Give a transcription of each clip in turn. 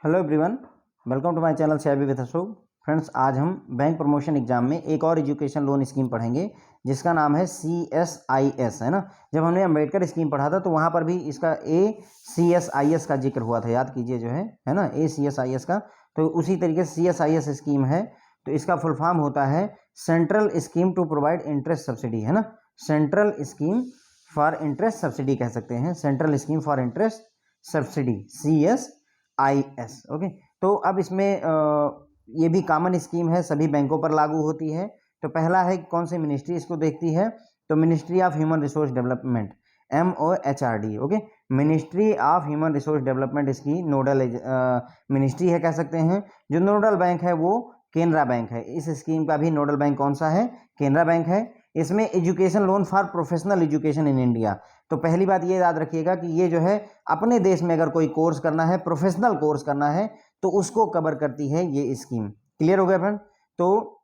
Hello everyone, welcome to my channel share with Ashok. Friends, आज हम bank promotion exam में एक और एजुकेशन लोन स्कीम पढ़ेंगे जिसका नाम है CSIS, है ना। जब हमने अम्बेडकर स्कीम पढ़ा था तो वहाँ पर भी इसका ACSIS का जिक्र हुआ था, याद कीजिए जो है ना, ACSIS का। तो उसी तरीके से CSIS स्कीम है, तो इसका फुल फॉर्म होता है central scheme to provide interest subsidy, है ना। Central scheme for interest subsidy कह सकते हैं, central scheme for interest subsidy, CSIS। Okay, तो अब इसमें ये भी कॉमन स्कीम है, सभी बैंकों पर लागू होती है। तो पहला है कौन सी मिनिस्ट्री इसको देखती है, तो ministry of human resource development, MOHRD। Okay, ministry of human resource development इसकी नोडल मिनिस्ट्री है, कह सकते हैं। जो नोडल बैंक है वो केनरा बैंक है। इस स्कीम का भी नोडल बैंक कौन सा है, केनरा बैंक है। इसमें education loan for professional education in India. तो पहली बात ये याद रखिएगा कि ये जो है अपने देश में अगर कोई कोर्स करना है, प्रोफेशनल कोर्स करना है, तो उसको कवर करती है ये स्कीम। क्लियर हो गया फ्रेंड। तो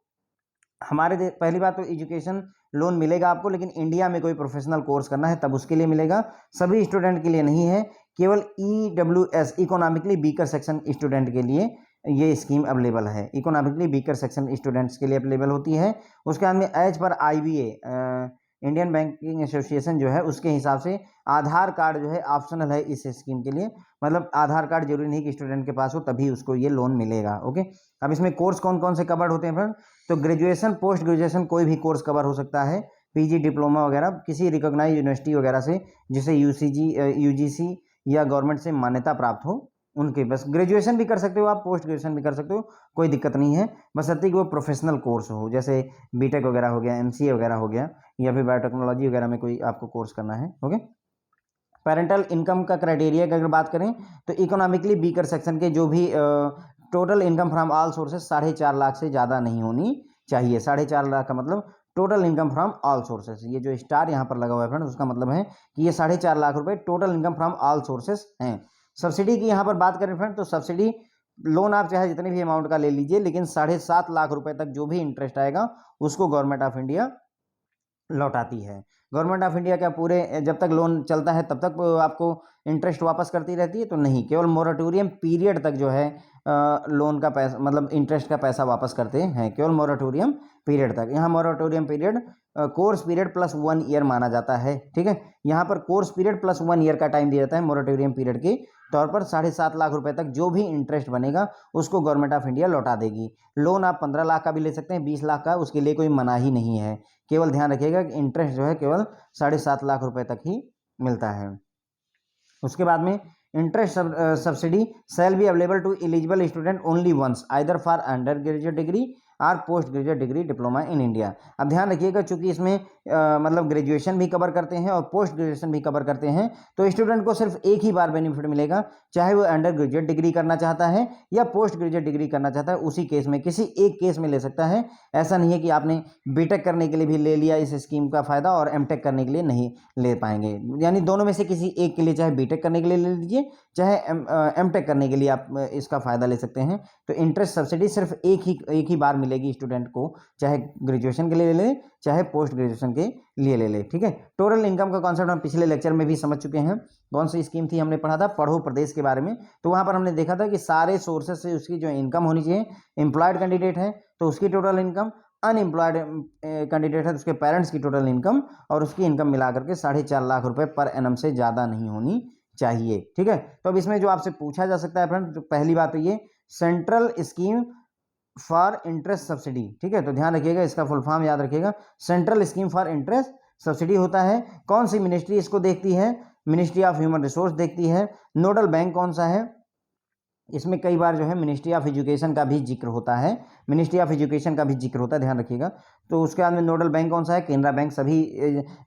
हमारे पहली बात तो एजुकेशन लोन मिलेगा आपको, लेकिन इंडिया में कोई प्रोफेशनल कोर्स करना है तब उसके लिए मिलेगा, सभी स्टूडेंट के लिए नहीं है। केवल EWS, economically weaker section student के लिए ये स्कीम अवेलेबल है, इकोनॉमिकली वीकर सेक्शन स्टूडेंट्स के लिए अवेलेबल होती है। उसके बाद में as per IBA, Indian banking association जो है, उसके हिसाब से आधार कार्ड जो है ऑप्शनल है इस स्कीम के लिए। मतलब आधार कार्ड जरूरी नहीं कि स्टूडेंट के पास हो तभी उसको ये लोन मिलेगा। ओके, अब इसमें कोर्स कौन कौन से कवर्ड होते हैं फ्रेंड, तो ग्रेजुएशन, पोस्ट ग्रेजुएशन, कोई भी कोर्स कवर हो सकता है, PG, डिप्लोमा वगैरह किसी रिकॉग्नाइज यूनिवर्सिटी वगैरह से, जिसे UGC या गवर्नमेंट से मान्यता प्राप्त हो, उनके बस। ग्रेजुएशन भी कर सकते हो आप, पोस्ट ग्रेजुएशन भी कर सकते हो, कोई दिक्कत नहीं है, बस कि वो प्रोफेशनल कोर्स हो, जैसे BTech वगैरह हो गया, MCA वगैरह हो गया, या फिर बायोटेक्नोलॉजी वगैरह में कोई आपको कोर्स करना है। ओके, पेरेंटल इनकम का क्राइटेरिया की अगर बात करें तो इकोनॉमिकली वीकर सेक्शन के जो भी total income from all sources 4.5 lakh से ज़्यादा नहीं होनी चाहिए। 4.5 लाख का मतलब total income from all sources, ये जो स्टार यहाँ पर लगा हुआ है फ्रेंड, उसका मतलब है कि ये 4.5 लाख रुपए total income from all sources हैं। सब्सिडी की यहाँ पर बात करें फ्रेंड, तो सब्सिडी लोन आप चाहे जितने भी अमाउंट का ले लीजिए, लेकिन 7.5 लाख रुपए तक जो भी इंटरेस्ट आएगा उसको गवर्नमेंट ऑफ इंडिया लौटाती है। गवर्नमेंट ऑफ इंडिया क्या पूरे जब तक लोन चलता है तब तक आपको इंटरेस्ट वापस करती रहती है, तो नहीं, केवल मोरेटोरियम पीरियड तक जो है लोन का पैसा, मतलब इंटरेस्ट का पैसा वापस करते हैं, केवल मोरेटोरियम पीरियड तक। यहाँ moratorium period course period plus 1 year माना जाता है, ठीक है। यहाँ पर कोर्स पीरियड प्लस 1 ईयर का टाइम दिया जाता है मोरेटोरियम पीरियड के तौर पर। 7.5 लाख रुपए तक जो भी इंटरेस्ट बनेगा उसको गवर्नमेंट ऑफ इंडिया लौटा देगी। लोन आप 15 लाख का भी ले सकते हैं, 20 लाख का, उसके लिए कोई मनाही नहीं है। केवल ध्यान रखिएगा कि इंटरेस्ट जो है केवल 7.5 लाख रुपए तक ही मिलता है। उसके बाद में interest subsidy shall be available to eligible student only once either for undergraduate degree और postgraduate degree diploma in India. अब ध्यान रखिएगा, चूंकि इसमें मतलब ग्रेजुएशन भी कवर करते हैं और पोस्ट ग्रेजुएशन भी कवर करते हैं, तो स्टूडेंट को सिर्फ एक ही बार बेनिफिट मिलेगा, चाहे वो अंडर ग्रेजुएट डिग्री करना चाहता है या पोस्ट ग्रेजुएट डिग्री करना चाहता है, उसी केस में किसी एक केस में ले सकता है। ऐसा नहीं है कि आपने BTech करने के लिए भी ले लिया इस स्कीम का फायदा और MTech करने के लिए नहीं ले पाएंगे, यानी दोनों में से किसी एक के लिए, चाहे BTech करने के लिए ले लीजिए, चाहे MTech करने के लिए आप इसका फायदा ले सकते हैं। तो इंटरेस्ट सब्सिडी सिर्फ एक ही बार मिलेगी स्टूडेंट को, चाहे ग्रेजुएशन के लिए ले ले चाहे पोस्ट ग्रेजुएशन के लिए ले ले, ठीक है। टोटल इनकम का कॉन्सेप्ट हम पिछले लेक्चर में भी समझ चुके हैं। कौन सी स्कीम थी, हमने पढ़ा था पढ़ो प्रदेश के बारे में। तो वहां पर हमने देखा था कि सारे सोर्सेस से उसकी जो इनकम होनी चाहिए, एम्प्लॉयड कैंडिडेट है तो उसकी टोटल इनकम, अनएम्प्लॉयड कैंडिडेट है तो उसके पेरेंट्स की टोटल इनकम, और उसकी इनकम मिलाकर के 4.5 लाख रुपए पर एनम से ज़्यादा नहीं होनी चाहिए, ठीक है। तो अब इसमें जो आपसे पूछा जा सकता है फ्रेंड, तो पहली बात तो ये central scheme for interest subsidy, ठीक है। तो ध्यान रखिएगा, इसका फुल फॉर्म याद रखिएगा, central scheme for interest subsidy होता है। कौन सी मिनिस्ट्री इसको देखती है, मिनिस्ट्री ऑफ ह्यूमन रिसोर्स देखती है। नोडल बैंक कौन सा है, इसमें कई बार जो है मिनिस्ट्री ऑफ एजुकेशन का भी जिक्र होता है, मिनिस्ट्री ऑफ एजुकेशन का भी जिक्र होता है, ध्यान रखिएगा। तो उसके बाद में नोडल बैंक कौन सा है, केनरा बैंक। सभी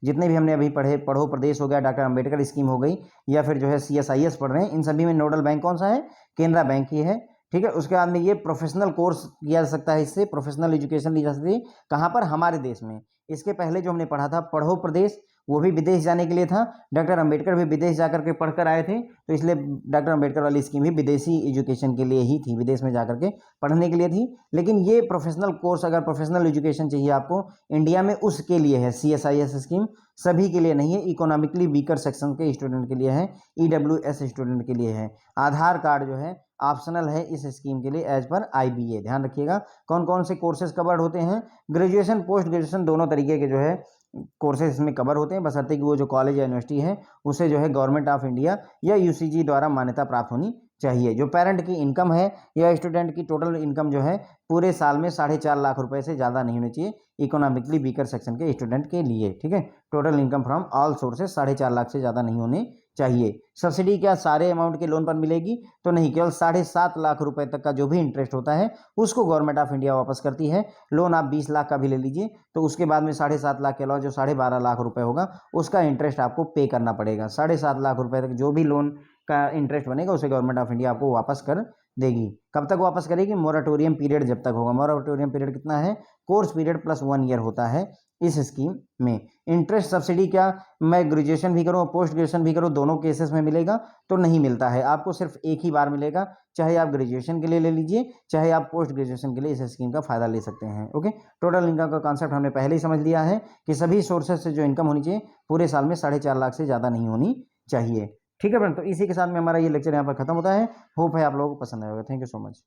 जितने भी हमने अभी पढ़े, पढ़ो प्रदेश हो गया, डॉक्टर अंबेडकर स्कीम हो गई, या फिर जो है CSIS पढ़ रहे हैं, इन सभी में नोडल बैंक कौन सा है, केनरा बैंक ही है, ठीक है। उसके बाद में ये प्रोफेशनल कोर्स किया जा सकता है, इससे प्रोफेशनल एजुकेशन ली जा सकती है। कहाँ पर, हमारे देश में। इसके पहले जो हमने पढ़ा था पढ़ो प्रदेश, वो भी विदेश जाने के लिए था। डॉक्टर अंबेडकर भी विदेश जाकर के पढ़कर आए थे, तो इसलिए डॉक्टर अंबेडकर वाली स्कीम भी विदेशी एजुकेशन के लिए ही थी, विदेश में जाकर के पढ़ने के लिए थी। लेकिन ये प्रोफेशनल कोर्स, अगर प्रोफेशनल एजुकेशन चाहिए आपको इंडिया में, उसके लिए है CSIS स्कीम, सभी के लिए नहीं है। इकोनॉमिकली वीकर सेक्शन के स्टूडेंट के लिए है, EWS स्टूडेंट के लिए है। आधार कार्ड जो है ऑप्शनल है इस स्कीम के लिए एज पर IBA। ध्यान रखिएगा कौन कौन से कोर्सेज कवर्ड होते हैं। ग्रेजुएशन पोस्ट ग्रेजुएशन दोनों तरीके के जो है कोर्सेज इसमें कवर होते हैं, बशर्ते कि वो जो कॉलेज या यूनिवर्सिटी है उसे जो है गवर्नमेंट ऑफ इंडिया या UCG द्वारा मान्यता प्राप्त होनी चाहिए। जो पेरेंट की इनकम है या स्टूडेंट की टोटल इनकम जो है पूरे साल में 4.5 लाख रुपए से ज़्यादा नहीं होनी चाहिए इकोनॉमिकली वीकर सेक्शन के स्टूडेंट के लिए। ठीक है, total income from all sources 4.5 lakh से ज़्यादा नहीं होने चाहिए। सब्सिडी क्या सारे अमाउंट के लोन पर मिलेगी? तो नहीं, केवल 7.5 लाख रुपए तक का जो भी इंटरेस्ट होता है उसको गवर्नमेंट ऑफ इंडिया वापस करती है। लोन आप 20 लाख का भी ले लीजिए तो उसके बाद में 7.5 लाख के अलावा जो 12.5 लाख रुपए होगा उसका इंटरेस्ट आपको पे करना पड़ेगा। 7.5 लाख रुपए तक जो भी लोन का इंटरेस्ट बनेगा उसे गवर्नमेंट ऑफ इंडिया आपको वापस कर देगी। कब तक वापस करेगी? मोराटोरियम पीरियड जब तक होगा। मोराटोरियम पीरियड कितना है? कोर्स पीरियड प्लस 1 ईयर होता है इस स्कीम में। इंटरेस्ट सब्सिडी क्या मैं ग्रेजुएशन भी करूँ पोस्ट ग्रेजुएशन भी करूँ दोनों केसेस में मिलेगा? तो नहीं मिलता है, आपको सिर्फ एक ही बार मिलेगा। चाहे आप ग्रेजुएशन के लिए ले लीजिए चाहे आप पोस्ट ग्रेजुएशन के लिए इस स्कीम का फायदा ले सकते हैं। ओके, टोटल इनकम का कॉन्सेप्ट हमने पहले ही समझ लिया है कि सभी सोर्सेज से जो इनकम होनी चाहिए पूरे साल में 4.5 लाख से ज़्यादा नहीं होनी चाहिए। ठीक है फ्रेंड, तो इसी के साथ में हमारा ये लेक्चर यहाँ पर खत्म होता है। होप है आप लोगों को पसंद आएगा। Thank you so much.